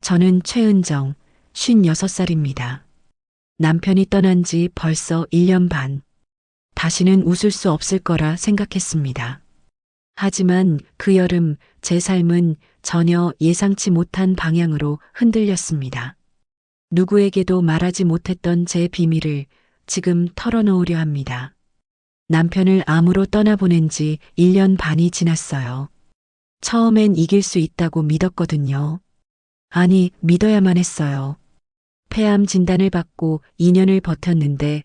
저는 최은정, 56살입니다. 남편이 떠난 지 벌써 1년 반. 다시는 웃을 수 없을 거라 생각했습니다. 하지만 그 여름 제 삶은 전혀 예상치 못한 방향으로 흔들렸습니다. 누구에게도 말하지 못했던 제 비밀을 지금 털어놓으려 합니다. 남편을 암으로 떠나보낸 지 1년 반이 지났어요. 처음엔 이길 수 있다고 믿었거든요. 아니, 믿어야만 했어요. 폐암 진단을 받고 2년을 버텼는데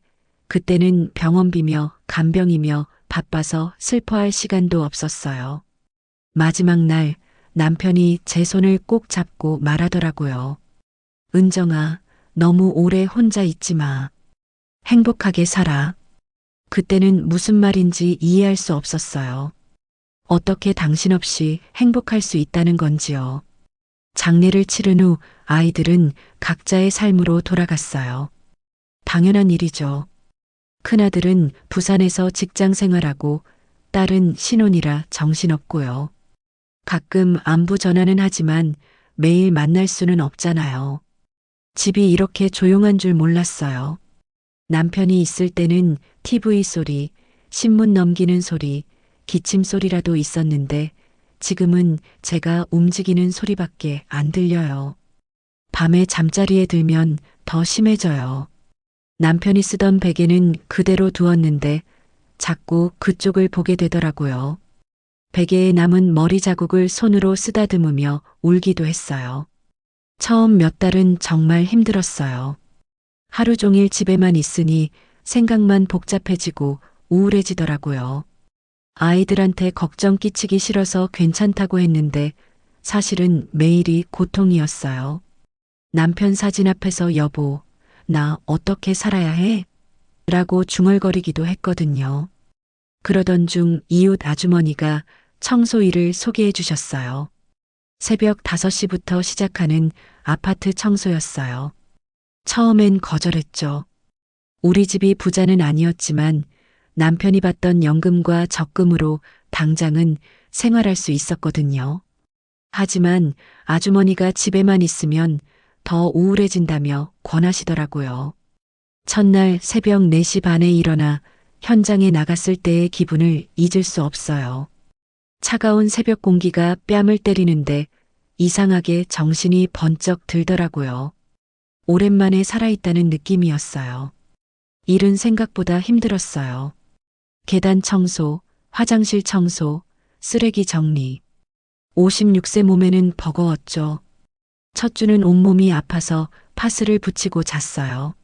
그때는 병원비며 간병이며 바빠서 슬퍼할 시간도 없었어요. 마지막 날 남편이 제 손을 꼭 잡고 말하더라고요. 은정아, 너무 오래 혼자 있지 마. 행복하게 살아. 그때는 무슨 말인지 이해할 수 없었어요. 어떻게 당신 없이 행복할 수 있다는 건지요. 장례를 치른 후 아이들은 각자의 삶으로 돌아갔어요. 당연한 일이죠. 큰아들은 부산에서 직장 생활하고 딸은 신혼이라 정신없고요. 가끔 안부 전화는 하지만 매일 만날 수는 없잖아요. 집이 이렇게 조용한 줄 몰랐어요. 남편이 있을 때는 TV 소리, 신문 넘기는 소리, 기침 소리라도 있었는데 지금은 제가 움직이는 소리밖에 안 들려요. 밤에 잠자리에 들면 더 심해져요. 남편이 쓰던 베개는 그대로 두었는데 자꾸 그쪽을 보게 되더라고요. 베개에 남은 머리 자국을 손으로 쓰다듬으며 울기도 했어요. 처음 몇 달은 정말 힘들었어요. 하루 종일 집에만 있으니 생각만 복잡해지고 우울해지더라고요. 아이들한테 걱정 끼치기 싫어서 괜찮다고 했는데 사실은 매일이 고통이었어요. 남편 사진 앞에서 여보, 나 어떻게 살아야 해? 라고 중얼거리기도 했거든요. 그러던 중 이웃 아주머니가 청소 일을 소개해 주셨어요. 새벽 5시부터 시작하는 아파트 청소였어요. 처음엔 거절했죠. 우리 집이 부자는 아니었지만 남편이 받던 연금과 적금으로 당장은 생활할 수 있었거든요. 하지만 아주머니가 집에만 있으면 더 우울해진다며 권하시더라고요. 첫날 새벽 4시 반에 일어나 현장에 나갔을 때의 기분을 잊을 수 없어요. 차가운 새벽 공기가 뺨을 때리는데 이상하게 정신이 번쩍 들더라고요. 오랜만에 살아있다는 느낌이었어요. 일은 생각보다 힘들었어요. 계단 청소, 화장실 청소, 쓰레기 정리. 56세 몸에는 버거웠죠. 첫 주는 온몸이 아파서 파스를 붙이고 잤어요.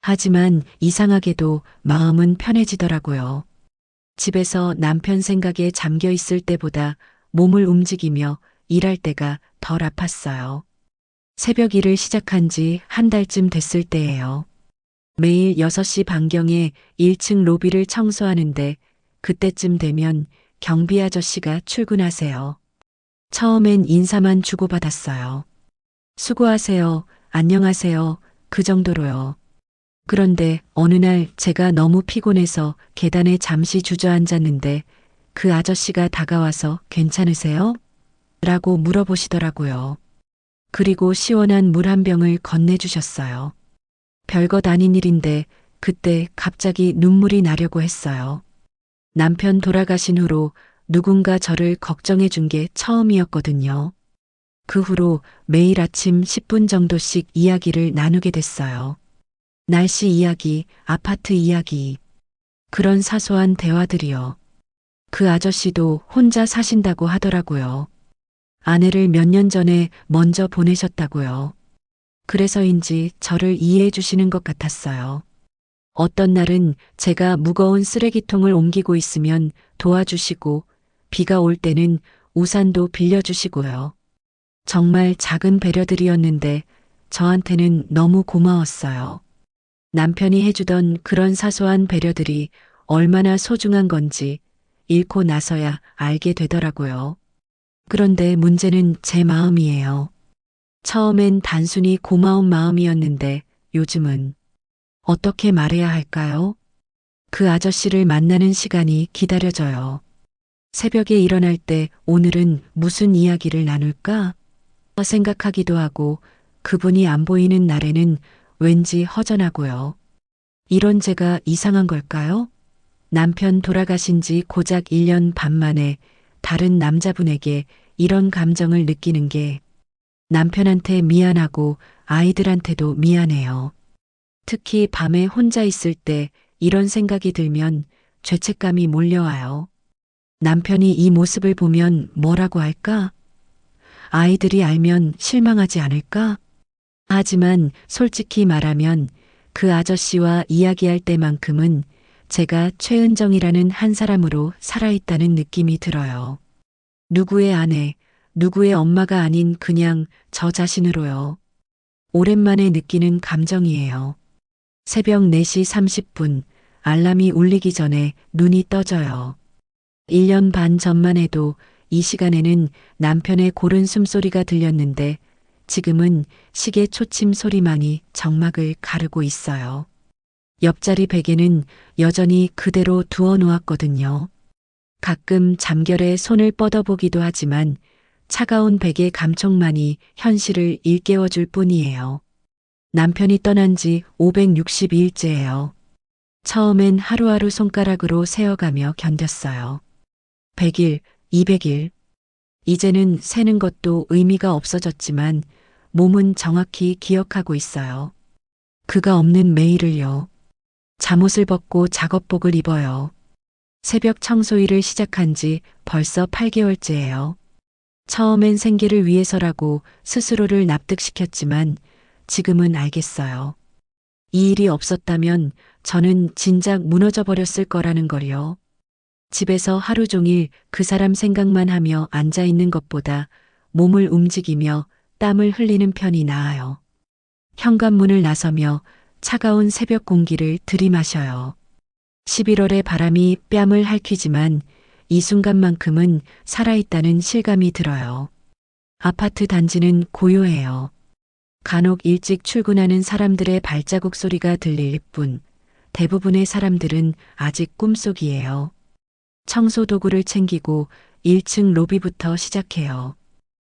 하지만 이상하게도 마음은 편해지더라고요. 집에서 남편 생각에 잠겨 있을 때보다 몸을 움직이며 일할 때가 덜 아팠어요. 새벽 일을 시작한 지 한 달쯤 됐을 때예요. 매일 6시 반경에 1층 로비를 청소하는데 그때쯤 되면 경비 아저씨가 출근하세요. 처음엔 인사만 주고받았어요. 수고하세요, 안녕하세요, 그 정도로요. 그런데 어느 날 제가 너무 피곤해서 계단에 잠시 주저앉았는데 그 아저씨가 다가와서 괜찮으세요? 라고 물어보시더라고요. 그리고 시원한 물 한 병을 건네주셨어요. 별것 아닌 일인데 그때 갑자기 눈물이 나려고 했어요. 남편 돌아가신 후로 누군가 저를 걱정해 준 게 처음이었거든요. 그 후로 매일 아침 10분 정도씩 이야기를 나누게 됐어요. 날씨 이야기, 아파트 이야기. 그런 사소한 대화들이요. 그 아저씨도 혼자 사신다고 하더라고요. 아내를 몇 년 전에 먼저 보내셨다고요. 그래서인지 저를 이해해 주시는 것 같았어요. 어떤 날은 제가 무거운 쓰레기통을 옮기고 있으면 도와주시고 비가 올 때는 우산도 빌려주시고요. 정말 작은 배려들이었는데 저한테는 너무 고마웠어요. 남편이 해주던 그런 사소한 배려들이 얼마나 소중한 건지 잃고 나서야 알게 되더라고요. 그런데 문제는 제 마음이에요. 처음엔 단순히 고마운 마음이었는데 요즘은 어떻게 말해야 할까요? 그 아저씨를 만나는 시간이 기다려져요. 새벽에 일어날 때 오늘은 무슨 이야기를 나눌까? 생각하기도 하고 그분이 안 보이는 날에는 왠지 허전하고요. 이런 제가 이상한 걸까요? 남편 돌아가신 지 고작 1년 반 만에 다른 남자분에게 이런 감정을 느끼는 게 남편한테 미안하고 아이들한테도 미안해요. 특히 밤에 혼자 있을 때 이런 생각이 들면 죄책감이 몰려와요. 남편이 이 모습을 보면 뭐라고 할까? 아이들이 알면 실망하지 않을까? 하지만 솔직히 말하면 그 아저씨와 이야기할 때만큼은 제가 최은정이라는 한 사람으로 살아있다는 느낌이 들어요. 누구의 아내, 누구의 엄마가 아닌 그냥 저 자신으로요. 오랜만에 느끼는 감정이에요. 새벽 4시 30분, 알람이 울리기 전에 눈이 떠져요. 1년 반 전만 해도 이 시간에는 남편의 고른 숨소리가 들렸는데 지금은 시계 초침 소리만이 정막을 가르고 있어요. 옆자리 베개는 여전히 그대로 두어 놓았거든요. 가끔 잠결에 손을 뻗어보기도 하지만 차가운 베개 감촉만이 현실을 일깨워줄 뿐이에요. 남편이 떠난 지 562일째예요. 처음엔 하루하루 손가락으로 세어가며 견뎠어요. 100일, 200일. 이제는 세는 것도 의미가 없어졌지만 몸은 정확히 기억하고 있어요. 그가 없는 매일을요. 잠옷을 벗고 작업복을 입어요. 새벽 청소일을 시작한 지 벌써 8개월째예요. 처음엔 생계를 위해서라고 스스로를 납득시켰지만 지금은 알겠어요. 이 일이 없었다면 저는 진작 무너져 버렸을 거라는 걸요. 집에서 하루 종일 그 사람 생각만 하며 앉아 있는 것보다 몸을 움직이며 땀을 흘리는 편이 나아요. 현관문을 나서며 차가운 새벽 공기를 들이마셔요. 11월의 바람이 뺨을 핥히지만 이 순간만큼은 살아있다는 실감이 들어요. 아파트 단지는 고요해요. 간혹 일찍 출근하는 사람들의 발자국 소리가 들릴 뿐 대부분의 사람들은 아직 꿈속이에요. 청소 도구를 챙기고 1층 로비부터 시작해요.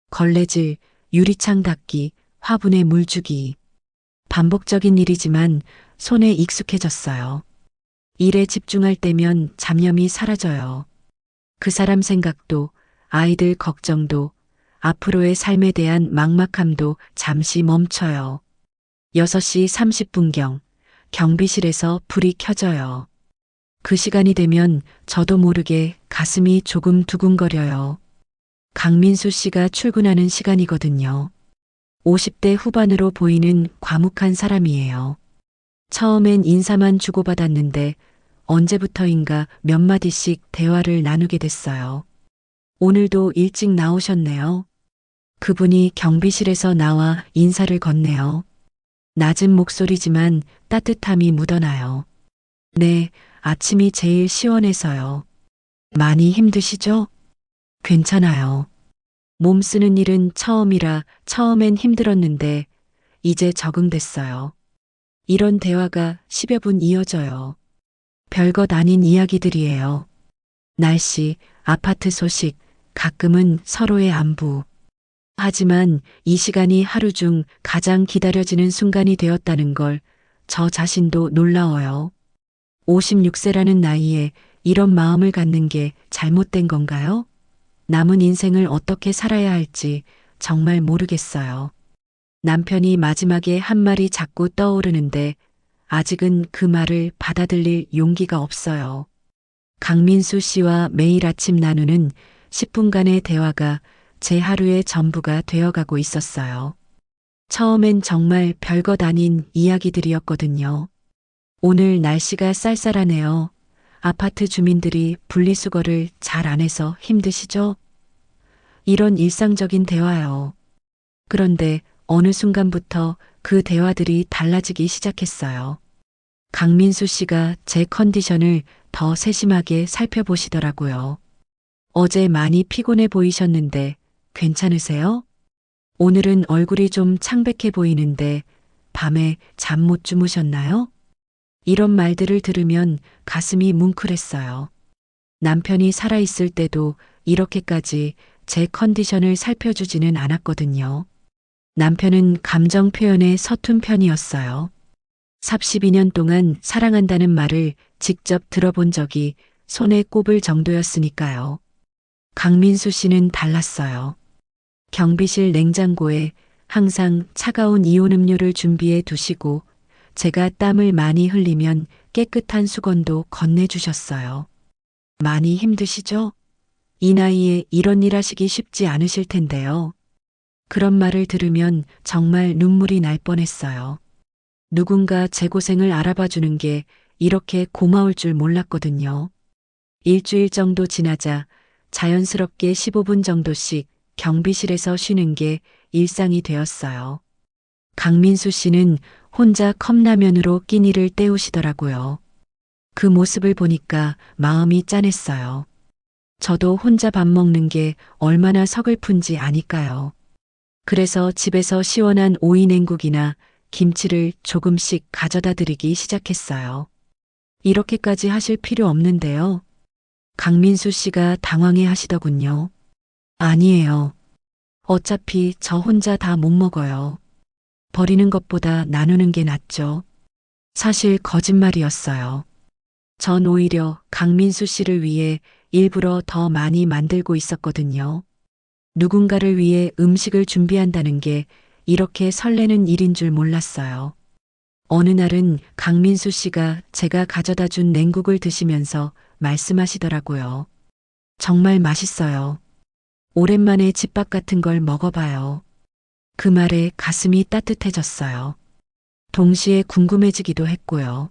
걸레질, 유리창 닦기, 화분에 물 주기. 반복적인 일이지만 손에 익숙해졌어요. 일에 집중할 때면 잡념이 사라져요. 그 사람 생각도, 아이들 걱정도, 앞으로의 삶에 대한 막막함도 잠시 멈춰요. 6시 30분경 경비실에서 불이 켜져요. 그 시간이 되면 저도 모르게 가슴이 조금 두근거려요. 강민수 씨가 출근하는 시간이거든요. 50대 후반으로 보이는 과묵한 사람이에요. 처음엔 인사만 주고받았는데 언제부터인가 몇 마디씩 대화를 나누게 됐어요. 오늘도 일찍 나오셨네요. 그분이 경비실에서 나와 인사를 건네요. 낮은 목소리지만 따뜻함이 묻어나요. 네, 아침이 제일 시원해서요. 많이 힘드시죠? 괜찮아요. 몸 쓰는 일은 처음이라 처음엔 힘들었는데 이제 적응됐어요. 이런 대화가 10여 분 이어져요. 별것 아닌 이야기들이에요. 날씨, 아파트 소식, 가끔은 서로의 안부. 하지만 이 시간이 하루 중 가장 기다려지는 순간이 되었다는 걸 저 자신도 놀라워요. 56세라는 나이에 이런 마음을 갖는 게 잘못된 건가요? 남은 인생을 어떻게 살아야 할지 정말 모르겠어요. 남편이 마지막에 한 말이 자꾸 떠오르는데 아직은 그 말을 받아들일 용기가 없어요. 강민수 씨와 매일 아침 나누는 10분간의 대화가 제 하루의 전부가 되어가고 있었어요. 처음엔 정말 별것 아닌 이야기들이었거든요. 오늘 날씨가 쌀쌀하네요. 아파트 주민들이 분리수거를 잘 안 해서 힘드시죠? 이런 일상적인 대화요. 그런데 어느 순간부터 그 대화들이 달라지기 시작했어요. 강민수 씨가 제 컨디션을 더 세심하게 살펴보시더라고요. 어제 많이 피곤해 보이셨는데 괜찮으세요? 오늘은 얼굴이 좀 창백해 보이는데 밤에 잠 못 주무셨나요? 이런 말들을 들으면 가슴이 뭉클했어요. 남편이 살아있을 때도 이렇게까지 제 컨디션을 살펴주지는 않았거든요. 남편은 감정 표현에 서툰 편이었어요. 32년 동안 사랑한다는 말을 직접 들어본 적이 손에 꼽을 정도였으니까요. 강민수 씨는 달랐어요. 경비실 냉장고에 항상 차가운 이온 음료를 준비해 두시고 제가 땀을 많이 흘리면 깨끗한 수건도 건네주셨어요. 많이 힘드시죠? 이 나이에 이런 일 하시기 쉽지 않으실 텐데요. 그런 말을 들으면 정말 눈물이 날 뻔했어요. 누군가 제 고생을 알아봐 주는 게 이렇게 고마울 줄 몰랐거든요. 일주일 정도 지나자 자연스럽게 15분 정도씩 경비실에서 쉬는 게 일상이 되었어요. 강민수 씨는 혼자 컵라면으로 끼니를 때우시더라고요. 그 모습을 보니까 마음이 짠했어요. 저도 혼자 밥 먹는 게 얼마나 서글픈지 아니까요. 그래서 집에서 시원한 오이 냉국이나 김치를 조금씩 가져다 드리기 시작했어요. 이렇게까지 하실 필요 없는데요. 강민수 씨가 당황해 하시더군요. 아니에요. 어차피 저 혼자 다 못 먹어요. 버리는 것보다 나누는 게 낫죠. 사실 거짓말이었어요. 전 오히려 강민수 씨를 위해 일부러 더 많이 만들고 있었거든요. 누군가를 위해 음식을 준비한다는 게 이렇게 설레는 일인 줄 몰랐어요. 어느 날은 강민수 씨가 제가 가져다 준 냉국을 드시면서 말씀하시더라고요. 정말 맛있어요. 오랜만에 집밥 같은 걸 먹어봐요. 그 말에 가슴이 따뜻해졌어요. 동시에 궁금해지기도 했고요.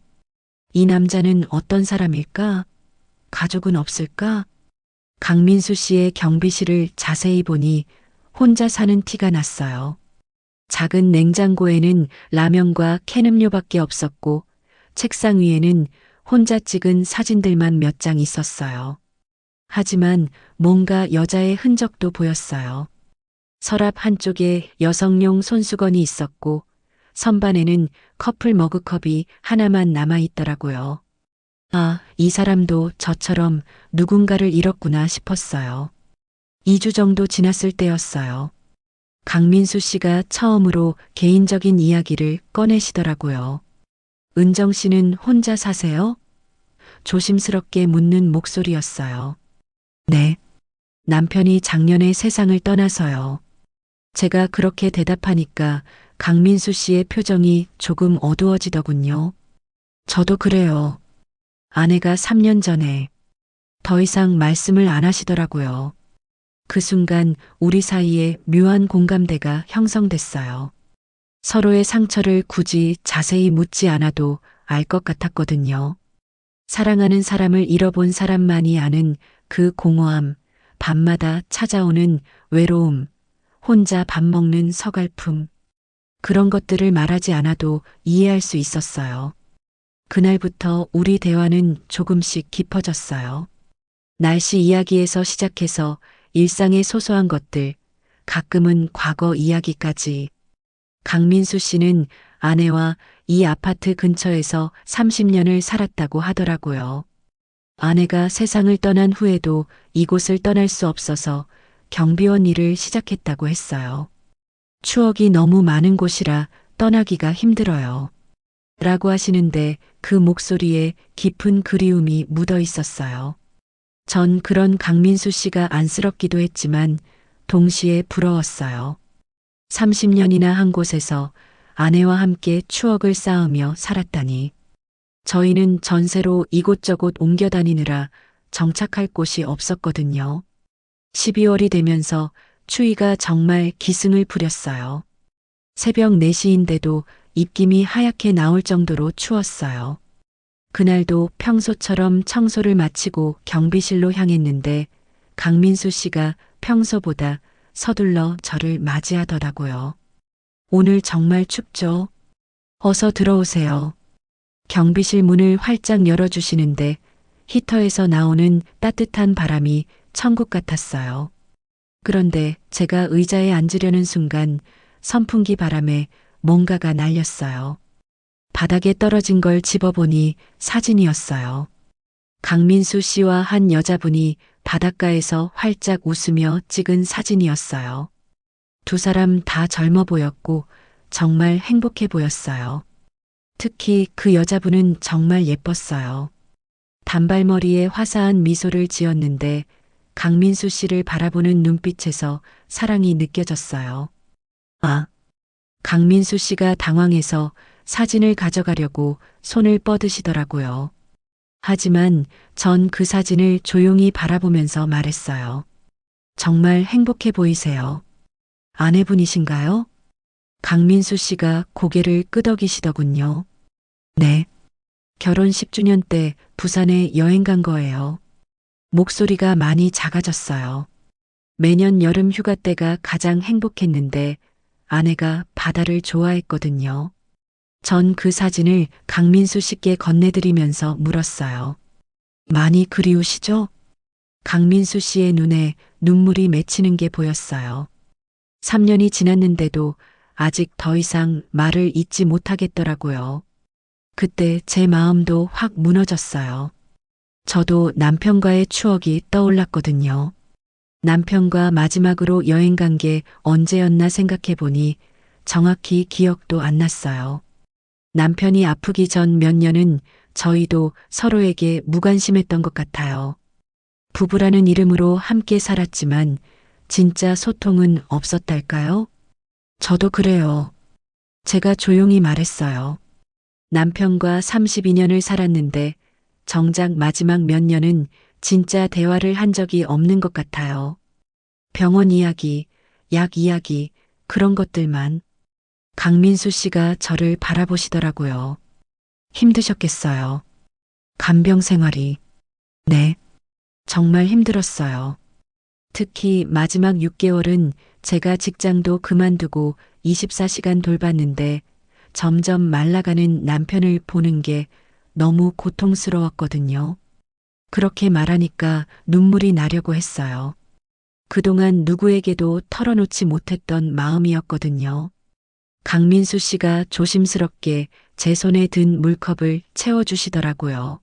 이 남자는 어떤 사람일까? 가족은 없을까? 강민수 씨의 경비실을 자세히 보니 혼자 사는 티가 났어요. 작은 냉장고에는 라면과 캔 음료밖에 없었고 책상 위에는 혼자 찍은 사진들만 몇 장 있었어요. 하지만 뭔가 여자의 흔적도 보였어요. 서랍 한쪽에 여성용 손수건이 있었고 선반에는 커플 머그컵이 하나만 남아있더라고요. 아, 이 사람도 저처럼 누군가를 잃었구나 싶었어요. 2주 정도 지났을 때였어요. 강민수 씨가 처음으로 개인적인 이야기를 꺼내시더라고요. 은정 씨는 혼자 사세요? 조심스럽게 묻는 목소리였어요. 네. 남편이 작년에 세상을 떠나서요. 제가 그렇게 대답하니까 강민수 씨의 표정이 조금 어두워지더군요. 저도 그래요. 아내가 3년 전에 더 이상 말씀을 안 하시더라고요. 그 순간 우리 사이에 묘한 공감대가 형성됐어요. 서로의 상처를 굳이 자세히 묻지 않아도 알 것 같았거든요. 사랑하는 사람을 잃어본 사람만이 아는 그 공허함, 밤마다 찾아오는 외로움, 혼자 밥 먹는 서글픔. 그런 것들을 말하지 않아도 이해할 수 있었어요. 그날부터 우리 대화는 조금씩 깊어졌어요. 날씨 이야기에서 시작해서 일상의 소소한 것들, 가끔은 과거 이야기까지. 강민수 씨는 아내와 이 아파트 근처에서 30년을 살았다고 하더라고요. 아내가 세상을 떠난 후에도 이곳을 떠날 수 없어서 경비원 일을 시작했다고 했어요. 추억이 너무 많은 곳이라 떠나기가 힘들어요. 라고 하시는데 그 목소리에 깊은 그리움이 묻어 있었어요. 전 그런 강민수 씨가 안쓰럽기도 했지만 동시에 부러웠어요. 30년이나 한 곳에서 아내와 함께 추억을 쌓으며 살았다니. 저희는 전세로 이곳저곳 옮겨 다니느라 정착할 곳이 없었거든요. 12월이 되면서 추위가 정말 기승을 부렸어요. 새벽 4시인데도 입김이 하얗게 나올 정도로 추웠어요. 그날도 평소처럼 청소를 마치고 경비실로 향했는데 강민수 씨가 평소보다 서둘러 저를 맞이하더라고요. 오늘 정말 춥죠? 어서 들어오세요. 경비실 문을 활짝 열어주시는데 히터에서 나오는 따뜻한 바람이 천국 같았어요. 그런데 제가 의자에 앉으려는 순간 선풍기 바람에 뭔가가 날렸어요. 바닥에 떨어진 걸 집어보니 사진이었어요. 강민수 씨와 한 여자분이 바닷가에서 활짝 웃으며 찍은 사진이었어요. 두 사람 다 젊어 보였고 정말 행복해 보였어요. 특히 그 여자분은 정말 예뻤어요. 단발머리에 화사한 미소를 지었는데 강민수 씨를 바라보는 눈빛에서 사랑이 느껴졌어요. 아, 강민수 씨가 당황해서 사진을 가져가려고 손을 뻗으시더라고요. 하지만 전 그 사진을 조용히 바라보면서 말했어요. 정말 행복해 보이세요. 아내분이신가요? 강민수 씨가 고개를 끄덕이시더군요. 네. 결혼 10주년 때 부산에 여행 간 거예요. 목소리가 많이 작아졌어요. 매년 여름 휴가 때가 가장 행복했는데 아내가 바다를 좋아했거든요. 전 그 사진을 강민수 씨께 건네드리면서 물었어요. 많이 그리우시죠? 강민수 씨의 눈에 눈물이 맺히는 게 보였어요. 3년이 지났는데도 아직 더 이상 말을 잇지 못하겠더라고요. 그때 제 마음도 확 무너졌어요. 저도 남편과의 추억이 떠올랐거든요. 남편과 마지막으로 여행 간 게 언제였나 생각해 보니 정확히 기억도 안 났어요. 남편이 아프기 전 몇 년은 저희도 서로에게 무관심했던 것 같아요. 부부라는 이름으로 함께 살았지만 진짜 소통은 없었달까요? 저도 그래요. 제가 조용히 말했어요. 남편과 32년을 살았는데 정작 마지막 몇 년은 진짜 대화를 한 적이 없는 것 같아요. 병원 이야기, 약 이야기, 그런 것들만. 강민수 씨가 저를 바라보시더라고요. 힘드셨겠어요. 간병 생활이. 네, 정말 힘들었어요. 특히 마지막 6개월은 제가 직장도 그만두고 24시간 돌봤는데 점점 말라가는 남편을 보는 게 너무 고통스러웠거든요. 그렇게 말하니까 눈물이 나려고 했어요. 그동안 누구에게도 털어놓지 못했던 마음이었거든요. 강민수 씨가 조심스럽게 제 손에 든 물컵을 채워주시더라고요.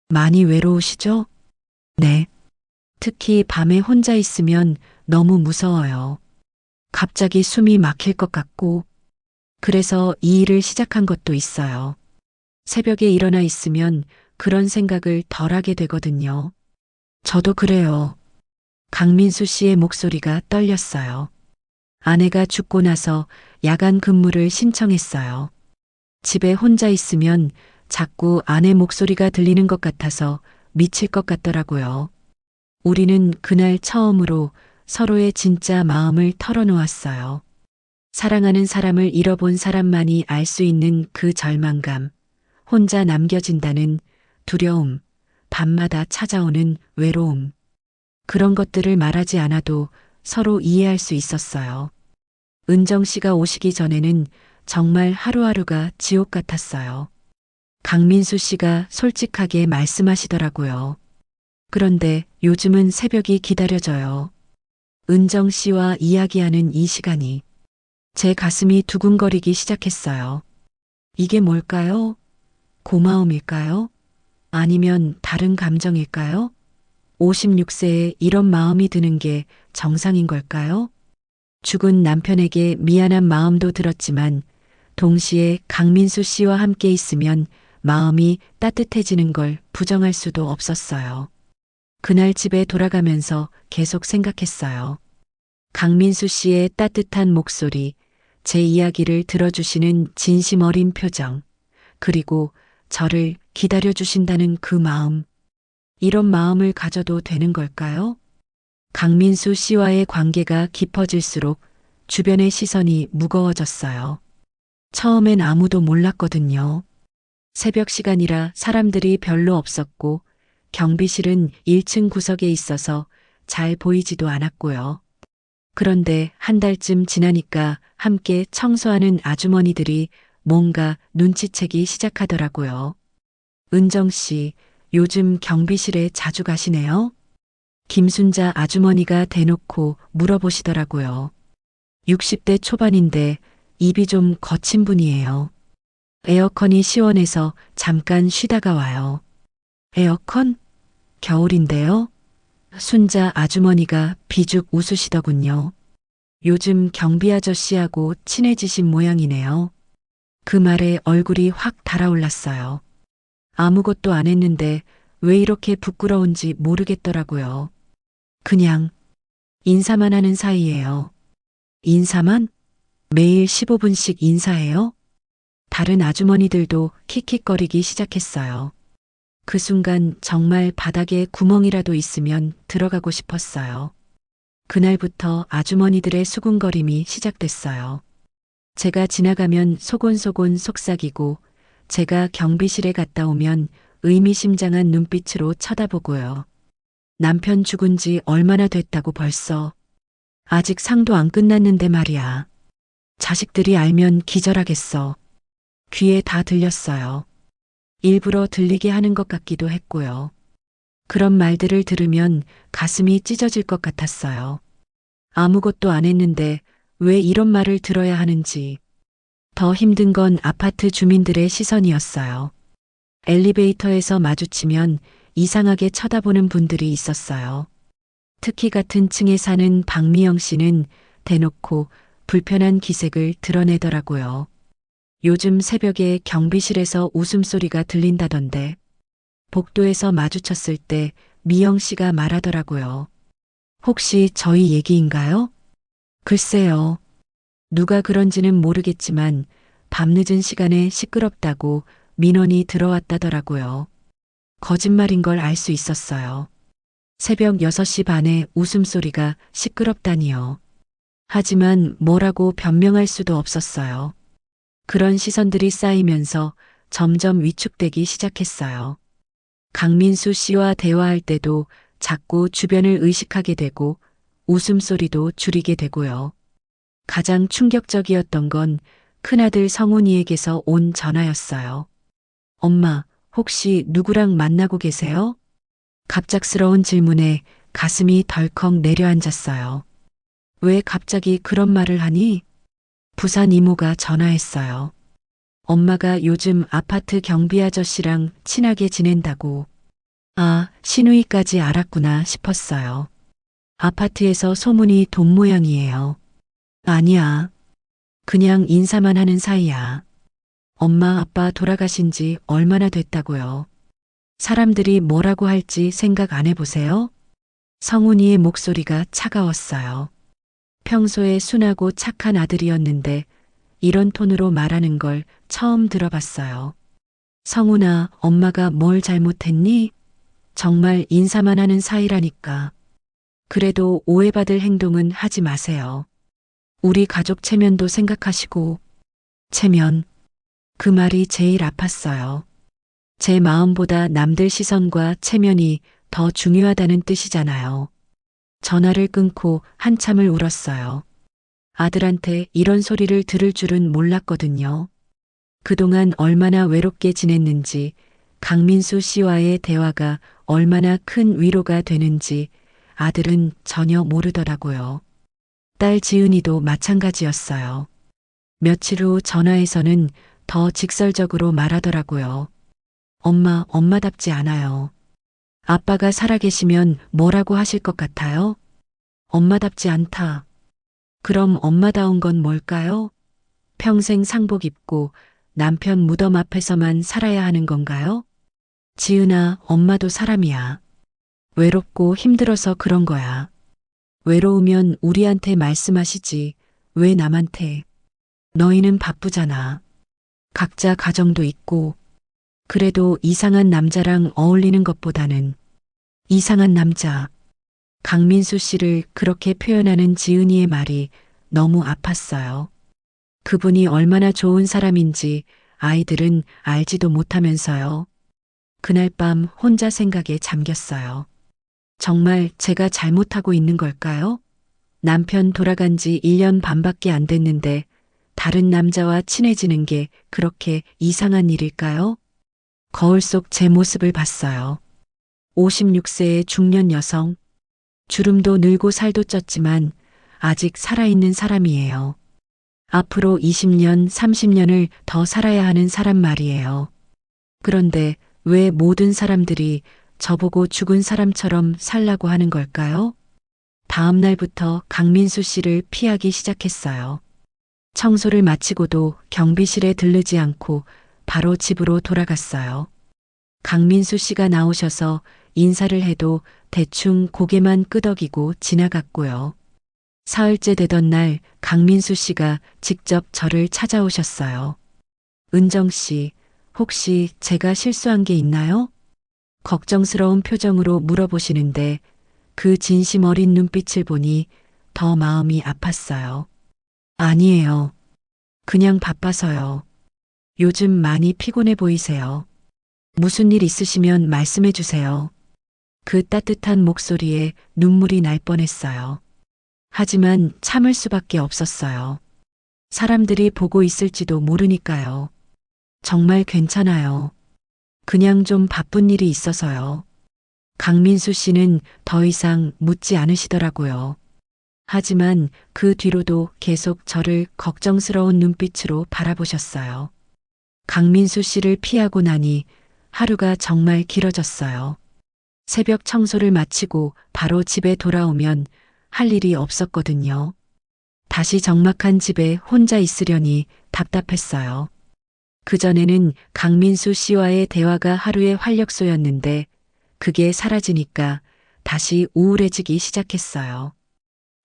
많이 외로우시죠? 네. 특히 밤에 혼자 있으면 너무 무서워요. 갑자기 숨이 막힐 것 같고, 그래서 이 일을 시작한 것도 있어요. 새벽에 일어나 있으면 그런 생각을 덜 하게 되거든요. 저도 그래요. 강민수 씨의 목소리가 떨렸어요. 아내가 죽고 나서 야간 근무를 신청했어요. 집에 혼자 있으면 자꾸 아내 목소리가 들리는 것 같아서 미칠 것 같더라고요. 우리는 그날 처음으로 서로의 진짜 마음을 털어놓았어요. 사랑하는 사람을 잃어본 사람만이 알 수 있는 그 절망감, 혼자 남겨진다는 두려움, 밤마다 찾아오는 외로움. 그런 것들을 말하지 않아도 서로 이해할 수 있었어요. 은정 씨가 오시기 전에는 정말 하루하루가 지옥 같았어요. 강민수 씨가 솔직하게 말씀하시더라고요. 그런데 요즘은 새벽이 기다려져요. 은정 씨와 이야기하는 이 시간이. 제 가슴이 두근거리기 시작했어요. 이게 뭘까요? 고마움일까요? 아니면 다른 감정일까요? 56세에 이런 마음이 드는 게 정상인 걸까요? 죽은 남편에게 미안한 마음도 들었지만 동시에 강민수 씨와 함께 있으면 마음이 따뜻해지는 걸 부정할 수도 없었어요. 그날 집에 돌아가면서 계속 생각했어요. 강민수 씨의 따뜻한 목소리, 제 이야기를 들어주시는 진심 어린 표정, 그리고 저를 기다려주신다는 그 마음. 이런 마음을 가져도 되는 걸까요? 강민수 씨와의 관계가 깊어질수록 주변의 시선이 무거워졌어요. 처음엔 아무도 몰랐거든요. 새벽 시간이라 사람들이 별로 없었고 경비실은 1층 구석에 있어서 잘 보이지도 않았고요. 그런데 한 달쯤 지나니까 함께 청소하는 아주머니들이 뭔가 눈치채기 시작하더라고요. 은정 씨, 요즘 경비실에 자주 가시네요? 김순자 아주머니가 대놓고 물어보시더라고요. 60대 초반인데 입이 좀 거친 분이에요. 에어컨이 시원해서 잠깐 쉬다가 와요. 에어컨? 겨울인데요? 순자 아주머니가 비죽 웃으시더군요. 요즘 경비 아저씨하고 친해지신 모양이네요. 그 말에 얼굴이 확 달아올랐어요. 아무것도 안 했는데 왜 이렇게 부끄러운지 모르겠더라고요. 그냥 인사만 하는 사이예요. 인사만? 매일 15분씩 인사해요? 다른 아주머니들도 킥킥거리기 시작했어요. 그 순간 정말 바닥에 구멍이라도 있으면 들어가고 싶었어요. 그날부터 아주머니들의 수군거림이 시작됐어요. 제가 지나가면 소곤소곤 속삭이고 제가 경비실에 갔다 오면 의미심장한 눈빛으로 쳐다보고요. 남편 죽은 지 얼마나 됐다고 벌써. 아직 상도 안 끝났는데 말이야. 자식들이 알면 기절하겠어. 귀에 다 들렸어요. 일부러 들리게 하는 것 같기도 했고요. 그런 말들을 들으면 가슴이 찢어질 것 같았어요. 아무것도 안 했는데 왜 이런 말을 들어야 하는지. 더 힘든 건 아파트 주민들의 시선이었어요. 엘리베이터에서 마주치면 이상하게 쳐다보는 분들이 있었어요. 특히 같은 층에 사는 박미영 씨는 대놓고 불편한 기색을 드러내더라고요. 요즘 새벽에 경비실에서 웃음소리가 들린다던데 복도에서 마주쳤을 때 미영 씨가 말하더라고요. 혹시 저희 얘기인가요? 글쎄요. 누가 그런지는 모르겠지만 밤늦은 시간에 시끄럽다고 민원이 들어왔다더라고요. 거짓말인 걸 알 수 있었어요. 새벽 6시 반에 웃음소리가 시끄럽다니요. 하지만 뭐라고 변명할 수도 없었어요. 그런 시선들이 쌓이면서 점점 위축되기 시작했어요. 강민수 씨와 대화할 때도 자꾸 주변을 의식하게 되고 웃음소리도 줄이게 되고요. 가장 충격적이었던 건 큰아들 성훈이에게서 온 전화였어요. 엄마, 혹시 누구랑 만나고 계세요? 갑작스러운 질문에 가슴이 덜컥 내려앉았어요. 왜 갑자기 그런 말을 하니? 부산 이모가 전화했어요. 엄마가 요즘 아파트 경비 아저씨랑 친하게 지낸다고. 아, 시누이까지 알았구나 싶었어요. 아파트에서 소문이 돈 모양이에요. 아니야. 그냥 인사만 하는 사이야. 엄마 아빠 돌아가신 지 얼마나 됐다고요. 사람들이 뭐라고 할지 생각 안 해보세요? 성훈이의 목소리가 차가웠어요. 평소에 순하고 착한 아들이었는데 이런 톤으로 말하는 걸 처음 들어봤어요. 성훈아, 엄마가 뭘 잘못했니? 정말 인사만 하는 사이라니까. 그래도 오해받을 행동은 하지 마세요. 우리 가족 체면도 생각하시고. 체면. 그 말이 제일 아팠어요. 제 마음보다 남들 시선과 체면이 더 중요하다는 뜻이잖아요. 전화를 끊고 한참을 울었어요. 아들한테 이런 소리를 들을 줄은 몰랐거든요. 그동안 얼마나 외롭게 지냈는지, 강민수 씨와의 대화가 얼마나 큰 위로가 되는지 아들은 전혀 모르더라고요. 딸 지은이도 마찬가지였어요. 며칠 후 전화에서는 더 직설적으로 말하더라고요. 엄마, 엄마답지 않아요. 아빠가 살아계시면 뭐라고 하실 것 같아요? 엄마답지 않다. 그럼 엄마다운 건 뭘까요? 평생 상복 입고 남편 무덤 앞에서만 살아야 하는 건가요? 지은아, 엄마도 사람이야. 외롭고 힘들어서 그런 거야. 외로우면 우리한테 말씀하시지. 왜 남한테? 너희는 바쁘잖아. 각자 가정도 있고. 그래도 이상한 남자랑 어울리는 것보다는 이상한 남자. 강민수 씨를 그렇게 표현하는 지은이의 말이 너무 아팠어요. 그분이 얼마나 좋은 사람인지 아이들은 알지도 못하면서요. 그날 밤 혼자 생각에 잠겼어요. 정말 제가 잘못하고 있는 걸까요? 남편 돌아간 지 1년 반밖에 안 됐는데 다른 남자와 친해지는 게 그렇게 이상한 일일까요? 거울 속 제 모습을 봤어요. 56세의 중년 여성. 주름도 늘고 살도 쪘지만 아직 살아있는 사람이에요. 앞으로 20년, 30년을 더 살아야 하는 사람 말이에요. 그런데 왜 모든 사람들이 저보고 죽은 사람처럼 살라고 하는 걸까요? 다음 날부터 강민수 씨를 피하기 시작했어요. 청소를 마치고도 경비실에 들르지 않고 바로 집으로 돌아갔어요. 강민수 씨가 나오셔서 인사를 해도 대충 고개만 끄덕이고 지나갔고요. 사흘째 되던 날 강민수 씨가 직접 저를 찾아오셨어요. 은정 씨, 혹시 제가 실수한 게 있나요? 걱정스러운 표정으로 물어보시는데 그 진심 어린 눈빛을 보니 더 마음이 아팠어요. 아니에요. 그냥 바빠서요. 요즘 많이 피곤해 보이세요. 무슨 일 있으시면 말씀해 주세요. 그 따뜻한 목소리에 눈물이 날 뻔했어요. 하지만 참을 수밖에 없었어요. 사람들이 보고 있을지도 모르니까요. 정말 괜찮아요. 그냥 좀 바쁜 일이 있어서요. 강민수 씨는 더 이상 묻지 않으시더라고요. 하지만 그 뒤로도 계속 저를 걱정스러운 눈빛으로 바라보셨어요. 강민수 씨를 피하고 나니 하루가 정말 길어졌어요. 새벽 청소를 마치고 바로 집에 돌아오면 할 일이 없었거든요. 다시 적막한 집에 혼자 있으려니 답답했어요. 그전에는 강민수 씨와의 대화가 하루의 활력소였는데 그게 사라지니까 다시 우울해지기 시작했어요.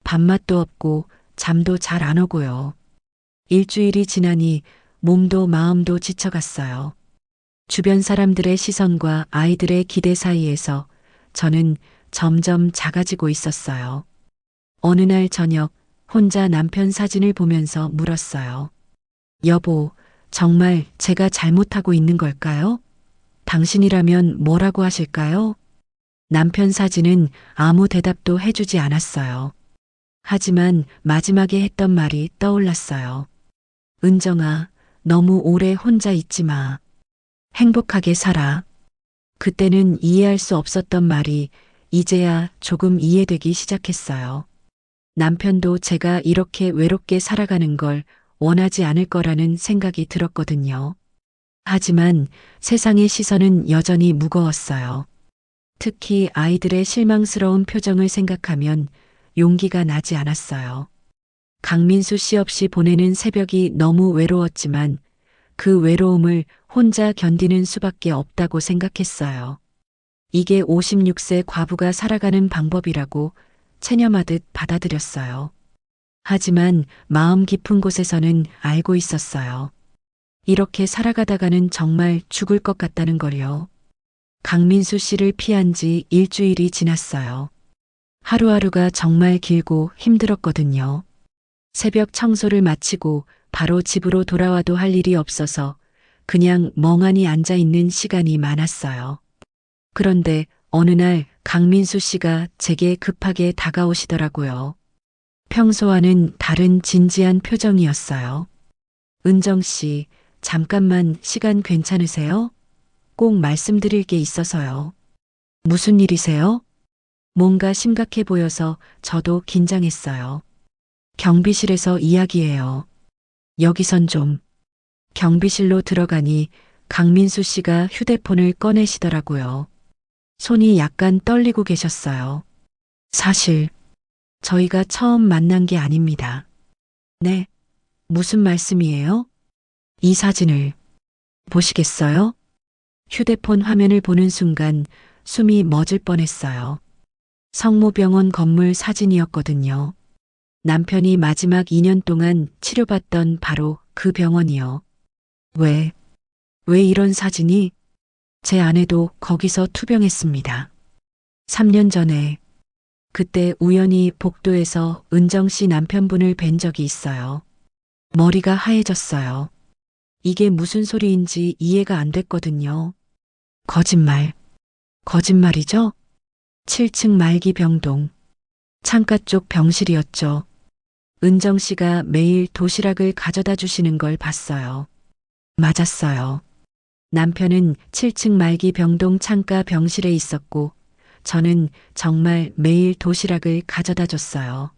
밥맛도 없고 잠도 잘 안 오고요. 일주일이 지나니 몸도 마음도 지쳐갔어요. 주변 사람들의 시선과 아이들의 기대 사이에서 저는 점점 작아지고 있었어요. 어느 날 저녁 혼자 남편 사진을 보면서 물었어요. 여보, 정말 제가 잘못하고 있는 걸까요? 당신이라면 뭐라고 하실까요? 남편 사진은 아무 대답도 해주지 않았어요. 하지만 마지막에 했던 말이 떠올랐어요. 은정아, 너무 오래 혼자 있지 마. 행복하게 살아. 그때는 이해할 수 없었던 말이 이제야 조금 이해되기 시작했어요. 남편도 제가 이렇게 외롭게 살아가는 걸 원하지 않을 거라는 생각이 들었거든요. 하지만 세상의 시선은 여전히 무거웠어요. 특히 아이들의 실망스러운 표정을 생각하면 용기가 나지 않았어요. 강민수 씨 없이 보내는 새벽이 너무 외로웠지만 그 외로움을 혼자 견디는 수밖에 없다고 생각했어요. 이게 56세 과부가 살아가는 방법이라고 체념하듯 받아들였어요. 하지만 마음 깊은 곳에서는 알고 있었어요. 이렇게 살아가다가는 정말 죽을 것 같다는 걸요. 강민수 씨를 피한 지 일주일이 지났어요. 하루하루가 정말 길고 힘들었거든요. 새벽 청소를 마치고 바로 집으로 돌아와도 할 일이 없어서 그냥 멍하니 앉아 있는 시간이 많았어요. 그런데 어느 날 강민수 씨가 제게 급하게 다가오시더라고요. 평소와는 다른 진지한 표정이었어요. 은정 씨, 잠깐만 시간 괜찮으세요? 꼭 말씀드릴 게 있어서요. 무슨 일이세요? 뭔가 심각해 보여서 저도 긴장했어요. 경비실에서 이야기해요. 여기선 좀. 경비실로 들어가니 강민수 씨가 휴대폰을 꺼내시더라고요. 손이 약간 떨리고 계셨어요. 사실 저희가 처음 만난 게 아닙니다. 네, 무슨 말씀이에요? 이 사진을 보시겠어요? 휴대폰 화면을 보는 순간 숨이 멎을 뻔했어요. 성모병원 건물 사진이었거든요. 남편이 마지막 2년 동안 치료받던 바로 그 병원이요. 왜 이런 사진이? 제 아내도 거기서 투병했습니다. 3년 전에 그때 우연히 복도에서 은정 씨 남편분을 뵌 적이 있어요. 머리가 하얘졌어요. 이게 무슨 소리인지 이해가 안 됐거든요. 거짓말이죠? 7층 말기 병동. 창가 쪽 병실이었죠. 은정 씨가 매일 도시락을 가져다 주시는 걸 봤어요. 맞았어요. 남편은 7층 말기 병동 창가 병실에 있었고 저는 정말 매일 도시락을 가져다 줬어요.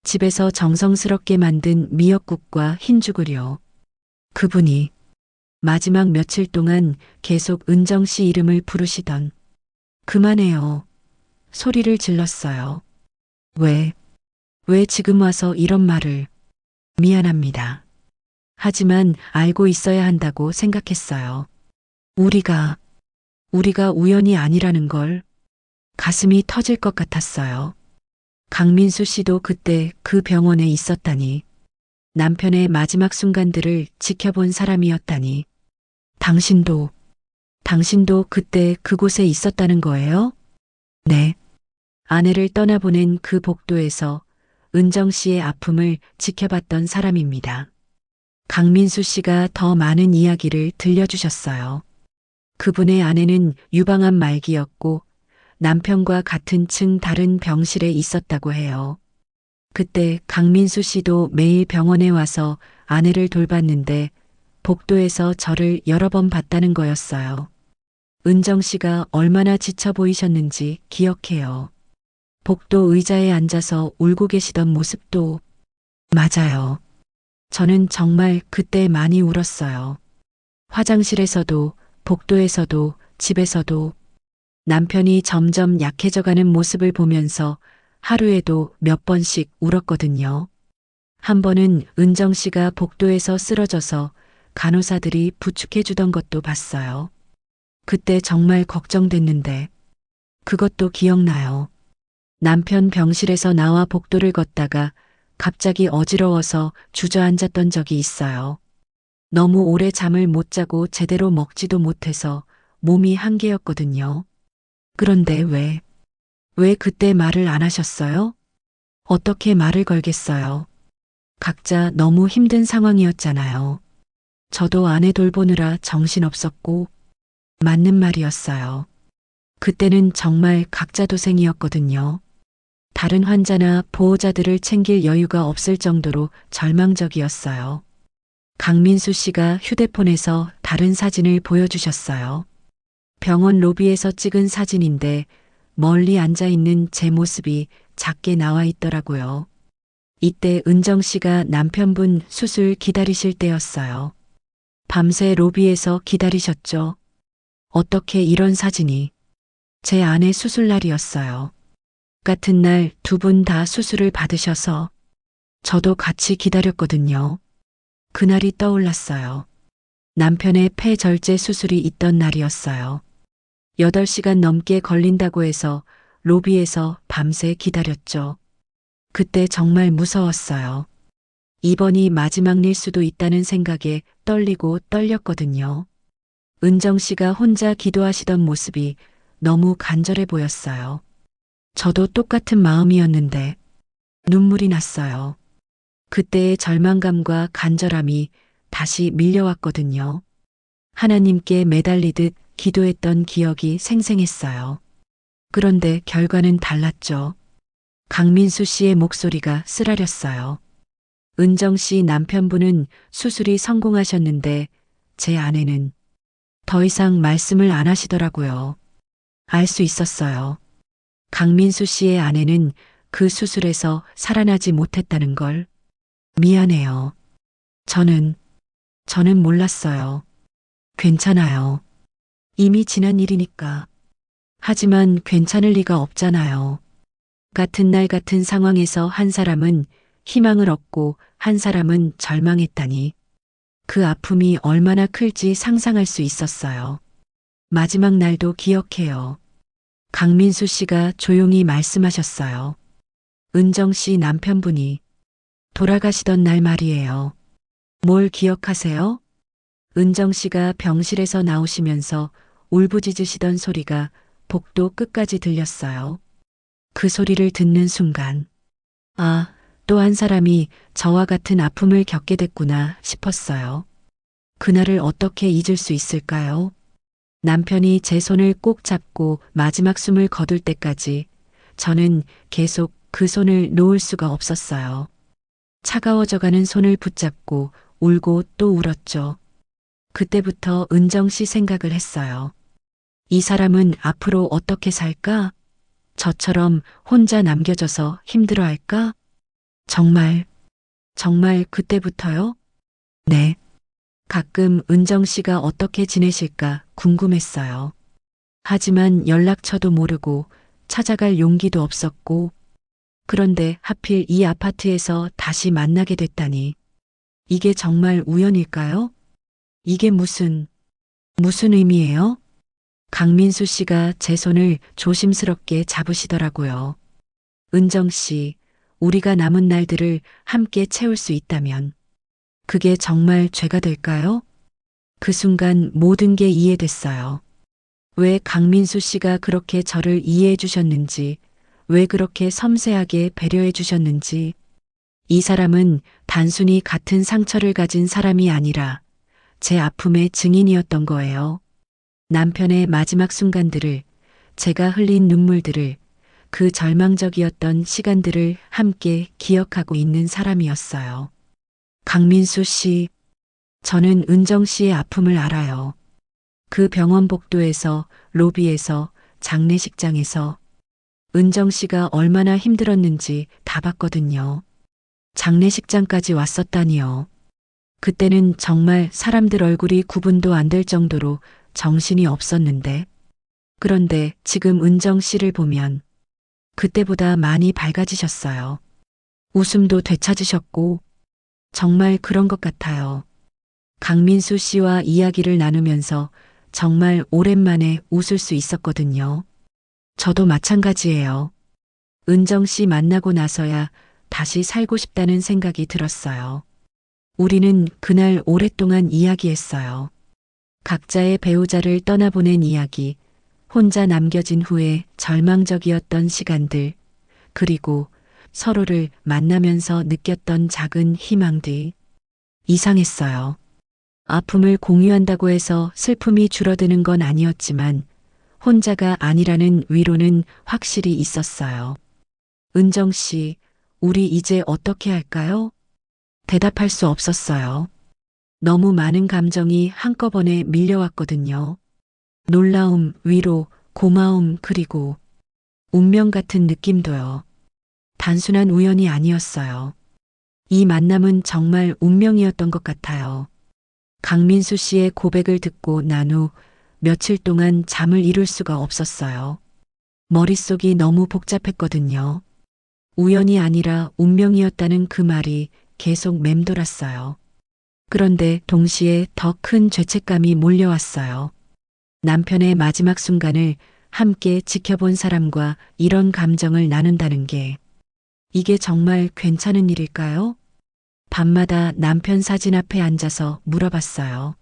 집에서 정성스럽게 만든 미역국과 흰죽을요. 그분이 마지막 며칠 동안 계속 은정 씨 이름을 부르시던 그만해요. 소리를 질렀어요. 왜, 왜 지금 와서 이런 말을. 미안합니다. 하지만 알고 있어야 한다고 생각했어요. 우리가, 우리가 우연이 아니라는 걸. 가슴이 터질 것 같았어요. 강민수 씨도 그때 그 병원에 있었다니. 남편의 마지막 순간들을 지켜본 사람이었다니. 당신도, 당신도 그때 그곳에 있었다는 거예요? 네. 아내를 떠나보낸 그 복도에서 은정 씨의 아픔을 지켜봤던 사람입니다. 강민수 씨가 더 많은 이야기를 들려주셨어요. 그분의 아내는 유방암 말기였고 남편과 같은 층 다른 병실에 있었다고 해요. 그때 강민수 씨도 매일 병원에 와서 아내를 돌봤는데 복도에서 저를 여러 번 봤다는 거였어요. 은정 씨가 얼마나 지쳐 보이셨는지 기억해요. 복도 의자에 앉아서 울고 계시던 모습도. 맞아요. 저는 정말 그때 많이 울었어요. 화장실에서도, 복도에서도, 집에서도 남편이 점점 약해져가는 모습을 보면서 하루에도 몇 번씩 울었거든요. 한 번은 은정 씨가 복도에서 쓰러져서 간호사들이 부축해주던 것도 봤어요. 그때 정말 걱정됐는데 그것도 기억나요. 남편 병실에서 나와 복도를 걷다가 갑자기 어지러워서 주저앉았던 적이 있어요. 너무 오래 잠을 못 자고 제대로 먹지도 못해서 몸이 한계였거든요. 그런데 왜 그때 말을 안 하셨어요? 어떻게 말을 걸겠어요? 각자 너무 힘든 상황이었잖아요. 저도 아내 돌보느라 정신없었고, 맞는 말이었어요. 그때는 정말 각자 도생이었거든요. 다른 환자나 보호자들을 챙길 여유가 없을 정도로 절망적이었어요. 강민수 씨가 휴대폰에서 다른 사진을 보여주셨어요. 병원 로비에서 찍은 사진인데 멀리 앉아 있는 제 모습이 작게 나와 있더라고요. 이때 은정 씨가 남편분 수술 기다리실 때였어요. 밤새 로비에서 기다리셨죠. 어떻게 이런 사진이. 제 아내 수술 날이었어요. 같은 날 두 분 다 수술을 받으셔서 저도 같이 기다렸거든요. 그날이 떠올랐어요. 남편의 폐절제 수술이 있던 날이었어요. 8시간 넘게 걸린다고 해서 로비에서 밤새 기다렸죠. 그때 정말 무서웠어요. 이번이 마지막일 수도 있다는 생각에 떨리고 떨렸거든요. 은정 씨가 혼자 기도하시던 모습이 너무 간절해 보였어요. 저도 똑같은 마음이었는데 눈물이 났어요. 그때의 절망감과 간절함이 다시 밀려왔거든요. 하나님께 매달리듯 기도했던 기억이 생생했어요. 그런데 결과는 달랐죠. 강민수 씨의 목소리가 쓰라렸어요. 은정 씨 남편분은 수술이 성공하셨는데 제 아내는 더 이상 말씀을 안 하시더라고요. 알 수 있었어요. 강민수 씨의 아내는 그 수술에서 살아나지 못했다는 걸. 미안해요. 저는 몰랐어요. 괜찮아요. 이미 지난 일이니까. 하지만 괜찮을 리가 없잖아요. 같은 날 같은 상황에서 한 사람은 희망을 얻고 한 사람은 절망했다니. 그 아픔이 얼마나 클지 상상할 수 있었어요. 마지막 날도 기억해요. 강민수 씨가 조용히 말씀하셨어요. 은정 씨 남편분이 돌아가시던 날 말이에요. 뭘 기억하세요? 은정 씨가 병실에서 나오시면서 울부짖으시던 소리가 복도 끝까지 들렸어요. 그 소리를 듣는 순간, 아, 또 한 사람이 저와 같은 아픔을 겪게 됐구나 싶었어요. 그날을 어떻게 잊을 수 있을까요? 남편이 제 손을 꼭 잡고 마지막 숨을 거둘 때까지 저는 계속 그 손을 놓을 수가 없었어요. 차가워져가는 손을 붙잡고 울고 또 울었죠. 그때부터 은정 씨 생각을 했어요. 이 사람은 앞으로 어떻게 살까? 저처럼 혼자 남겨져서 힘들어할까? 정말 그때부터요? 네. 가끔 은정 씨가 어떻게 지내실까 궁금했어요. 하지만 연락처도 모르고 찾아갈 용기도 없었고, 그런데 하필 이 아파트에서 다시 만나게 됐다니. 이게 정말 우연일까요? 이게 무슨 의미예요? 강민수 씨가 제 손을 조심스럽게 잡으시더라고요. 은정 씨, 우리가 남은 날들을 함께 채울 수 있다면 그게 정말 죄가 될까요? 그 순간 모든 게 이해됐어요. 왜 강민수 씨가 그렇게 저를 이해해 주셨는지, 왜 그렇게 섬세하게 배려해 주셨는지. 이 사람은 단순히 같은 상처를 가진 사람이 아니라 제 아픔의 증인이었던 거예요. 남편의 마지막 순간들을, 제가 흘린 눈물들을, 그 절망적이었던 시간들을 함께 기억하고 있는 사람이었어요. 강민수 씨, 저는 은정 씨의 아픔을 알아요. 그 병원 복도에서, 로비에서, 장례식장에서 은정 씨가 얼마나 힘들었는지 다 봤거든요. 장례식장까지 왔었다니요. 그때는 정말 사람들 얼굴이 구분도 안 될 정도로 정신이 없었는데, 그런데 지금 은정 씨를 보면 그때보다 많이 밝아지셨어요. 웃음도 되찾으셨고, 정말 그런 것 같아요. 강민수 씨와 이야기를 나누면서 정말 오랜만에 웃을 수 있었거든요. 저도 마찬가지예요. 은정 씨 만나고 나서야 다시 살고 싶다는 생각이 들었어요. 우리는 그날 오랫동안 이야기했어요. 각자의 배우자를 떠나보낸 이야기, 혼자 남겨진 후에 절망적이었던 시간들, 그리고 서로를 만나면서 느꼈던 작은 희망들. 이상했어요. 아픔을 공유한다고 해서 슬픔이 줄어드는 건 아니었지만 혼자가 아니라는 위로는 확실히 있었어요. 은정 씨, 우리 이제 어떻게 할까요? 대답할 수 없었어요. 너무 많은 감정이 한꺼번에 밀려왔거든요. 놀라움, 위로, 고마움, 그리고 운명 같은 느낌도요. 단순한 우연이 아니었어요. 이 만남은 정말 운명이었던 것 같아요. 강민수 씨의 고백을 듣고 난 후 며칠 동안 잠을 이룰 수가 없었어요. 머릿속이 너무 복잡했거든요. 우연이 아니라 운명이었다는 그 말이 계속 맴돌았어요. 그런데 동시에 더 큰 죄책감이 몰려왔어요. 남편의 마지막 순간을 함께 지켜본 사람과 이런 감정을 나눈다는 게, 이게 정말 괜찮은 일일까요? 밤마다 남편 사진 앞에 앉아서 물어봤어요.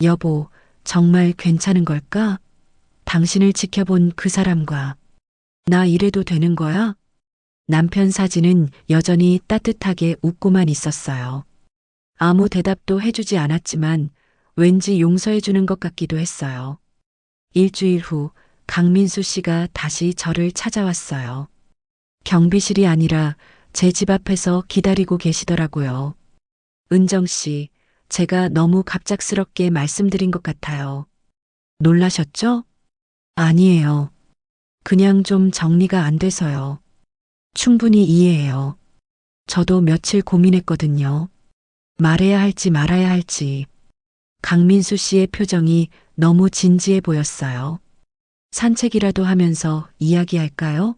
여보, 정말 괜찮은 걸까? 당신을 지켜본 그 사람과 나 이래도 되는 거야? 남편 사진은 여전히 따뜻하게 웃고만 있었어요. 아무 대답도 해주지 않았지만 왠지 용서해주는 것 같기도 했어요. 일주일 후 강민수 씨가 다시 저를 찾아왔어요. 경비실이 아니라 제 집 앞에서 기다리고 계시더라고요. 은정 씨, 제가 너무 갑작스럽게 말씀드린 것 같아요. 놀라셨죠? 아니에요. 그냥 좀 정리가 안 돼서요. 충분히 이해해요. 저도 며칠 고민했거든요. 말해야 할지 말아야 할지. 강민수 씨의 표정이 너무 진지해 보였어요. 산책이라도 하면서 이야기할까요?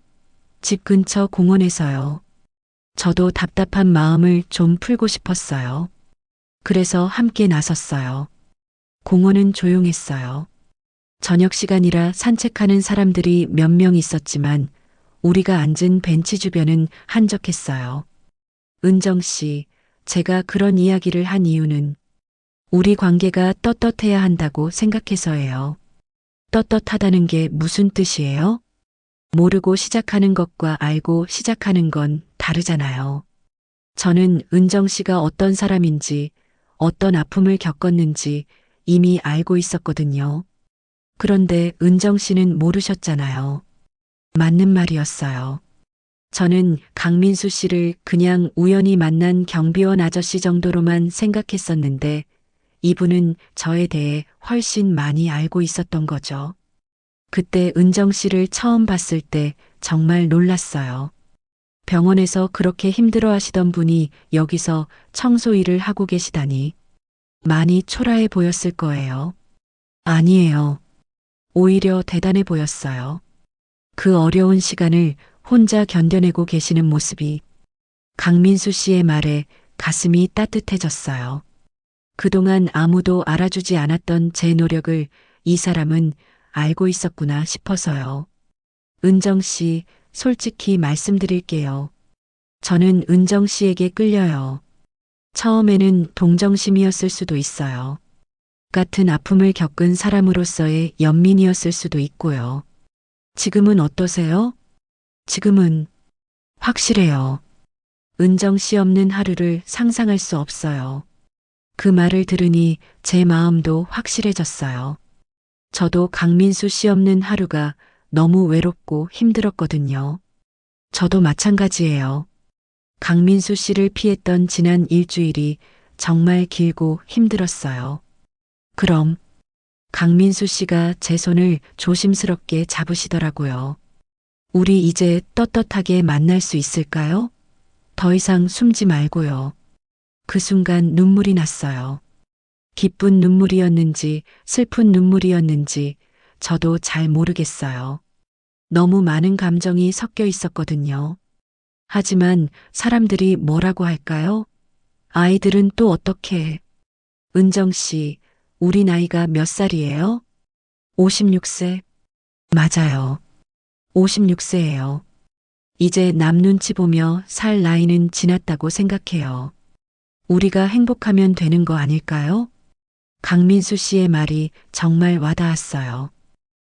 집 근처 공원에서요. 저도 답답한 마음을 좀 풀고 싶었어요. 그래서 함께 나섰어요. 공원은 조용했어요. 저녁 시간이라 산책하는 사람들이 몇 명 있었지만 우리가 앉은 벤치 주변은 한적했어요. 은정 씨, 제가 그런 이야기를 한 이유는 우리 관계가 떳떳해야 한다고 생각해서예요. 떳떳하다는 게 무슨 뜻이에요? 모르고 시작하는 것과 알고 시작하는 건 다르잖아요. 저는 은정 씨가 어떤 사람인지, 어떤 아픔을 겪었는지 이미 알고 있었거든요. 그런데 은정 씨는 모르셨잖아요. 맞는 말이었어요. 저는 강민수 씨를 그냥 우연히 만난 경비원 아저씨 정도로만 생각했었는데 이분은 저에 대해 훨씬 많이 알고 있었던 거죠. 그때 은정 씨를 처음 봤을 때 정말 놀랐어요. 병원에서 그렇게 힘들어 하시던 분이 여기서 청소 일을 하고 계시다니. 많이 초라해 보였을 거예요. 아니에요. 오히려 대단해 보였어요. 그 어려운 시간을 혼자 견뎌내고 계시는 모습이 강민수 씨의 말에 가슴이 따뜻해졌어요. 그동안 아무도 알아주지 않았던 제 노력을 이 사람은 알고 있었구나 싶어서요. 은정 씨, 솔직히 말씀드릴게요. 저는 은정 씨에게 끌려요. 처음에는 동정심이었을 수도 있어요. 같은 아픔을 겪은 사람으로서의 연민이었을 수도 있고요. 지금은 어떠세요? 지금은 확실해요. 은정 씨 없는 하루를 상상할 수 없어요. 그 말을 들으니 제 마음도 확실해졌어요. 저도 강민수 씨 없는 하루가 너무 외롭고 힘들었거든요. 저도 마찬가지예요. 강민수 씨를 피했던 지난 일주일이 정말 길고 힘들었어요. 그럼 강민수 씨가 제 손을 조심스럽게 잡으시더라고요. 우리 이제 떳떳하게 만날 수 있을까요? 더 이상 숨지 말고요. 그 순간 눈물이 났어요. 기쁜 눈물이었는지 슬픈 눈물이었는지 저도 잘 모르겠어요. 너무 많은 감정이 섞여 있었거든요. 하지만 사람들이 뭐라고 할까요? 아이들은 또 어떻게? 은정 씨, 우리 나이가 몇 살이에요? 56세? 맞아요. 56세예요. 이제 남 눈치 보며 살 나이는 지났다고 생각해요. 우리가 행복하면 되는 거 아닐까요? 강민수 씨의 말이 정말 와닿았어요.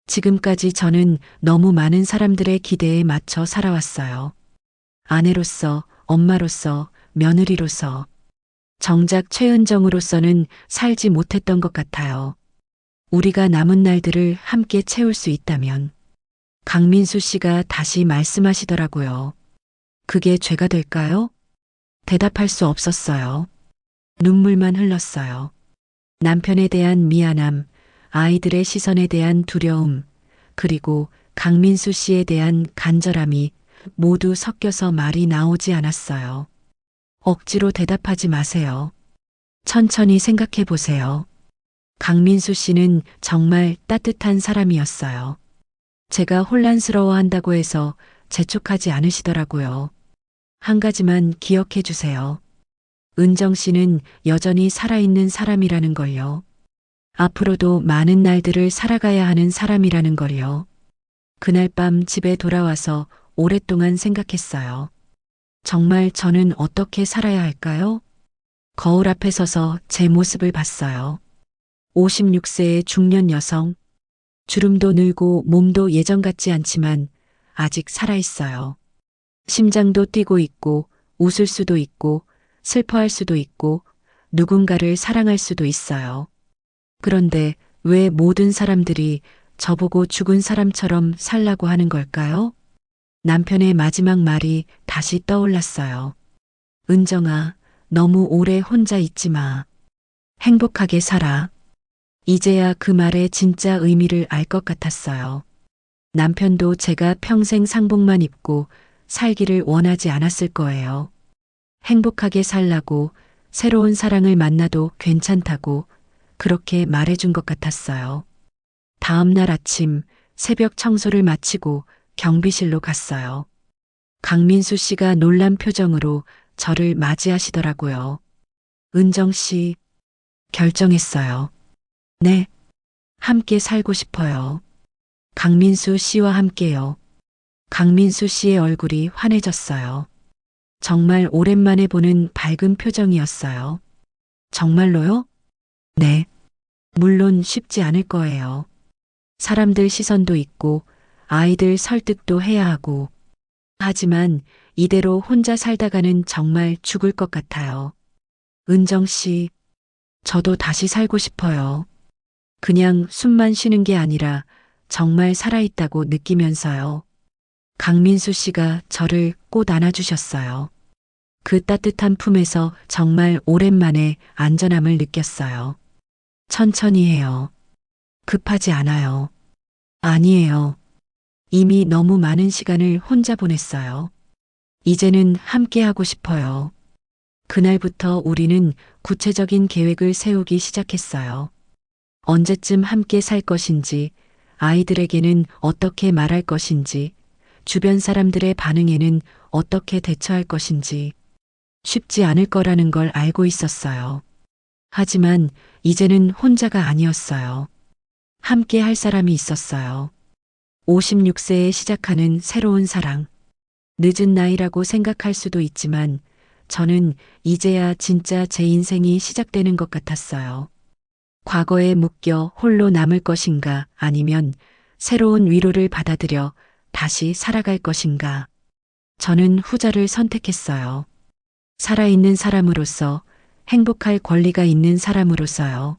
지금까지 저는 너무 많은 사람들의 기대에 맞춰 살아왔어요. 아내로서, 엄마로서, 며느리로서. 정작 최은정으로서는 살지 못했던 것 같아요. 우리가 남은 날들을 함께 채울 수 있다면. 강민수 씨가 다시 말씀하시더라고요. 그게 죄가 될까요? 대답할 수 없었어요. 눈물만 흘렀어요. 남편에 대한 미안함, 아이들의 시선에 대한 두려움, 그리고 강민수 씨에 대한 간절함이 모두 섞여서 말이 나오지 않았어요. 억지로 대답하지 마세요. 천천히 생각해 보세요. 강민수 씨는 정말 따뜻한 사람이었어요. 제가 혼란스러워한다고 해서 재촉하지 않으시더라고요. 한 가지만 기억해 주세요. 은정 씨는 여전히 살아있는 사람이라는 걸요. 앞으로도 많은 날들을 살아가야 하는 사람이라는 걸요. 그날 밤 집에 돌아와서 오랫동안 생각했어요. 정말 저는 어떻게 살아야 할까요? 거울 앞에 서서 제 모습을 봤어요. 56세의 중년 여성. 주름도 늘고 몸도 예전 같지 않지만 아직 살아있어요. 심장도 뛰고 있고 웃을 수도 있고 슬퍼할 수도 있고 누군가를 사랑할 수도 있어요. 그런데 왜 모든 사람들이 저보고 죽은 사람처럼 살라고 하는 걸까요? 남편의 마지막 말이 다시 떠올랐어요. 은정아, 너무 오래 혼자 있지 마. 행복하게 살아. 이제야 그 말의 진짜 의미를 알 것 같았어요. 남편도 제가 평생 상복만 입고 살기를 원하지 않았을 거예요. 행복하게 살라고, 새로운 사랑을 만나도 괜찮다고 그렇게 말해준 것 같았어요. 다음 날 아침 새벽 청소를 마치고 경비실로 갔어요. 강민수 씨가 놀란 표정으로 저를 맞이하시더라고요. 은정 씨, 결정했어요. 네, 함께 살고 싶어요. 강민수 씨와 함께요. 강민수 씨의 얼굴이 환해졌어요. 정말 오랜만에 보는 밝은 표정이었어요. 정말로요? 네. 물론 쉽지 않을 거예요. 사람들 시선도 있고 아이들 설득도 해야 하고. 하지만 이대로 혼자 살다가는 정말 죽을 것 같아요. 은정 씨, 저도 다시 살고 싶어요. 그냥 숨만 쉬는 게 아니라 정말 살아있다고 느끼면서요. 강민수 씨가 저를 꼭 안아주셨어요. 그 따뜻한 품에서 정말 오랜만에 안전함을 느꼈어요. 천천히 해요. 급하지 않아요. 아니에요. 이미 너무 많은 시간을 혼자 보냈어요. 이제는 함께 하고 싶어요. 그날부터 우리는 구체적인 계획을 세우기 시작했어요. 언제쯤 함께 살 것인지, 아이들에게는 어떻게 말할 것인지, 주변 사람들의 반응에는 어떻게 대처할 것인지 쉽지 않을 거라는 걸 알고 있었어요. 하지만 이제는 혼자가 아니었어요. 함께 할 사람이 있었어요. 56세에 시작하는 새로운 사랑. 늦은 나이라고 생각할 수도 있지만 저는 이제야 진짜 제 인생이 시작되는 것 같았어요. 과거에 묶여 홀로 남을 것인가 아니면 새로운 위로를 받아들여 다시 살아갈 것인가. 저는 후자를 선택했어요. 살아있는 사람으로서, 행복할 권리가 있는 사람으로서요.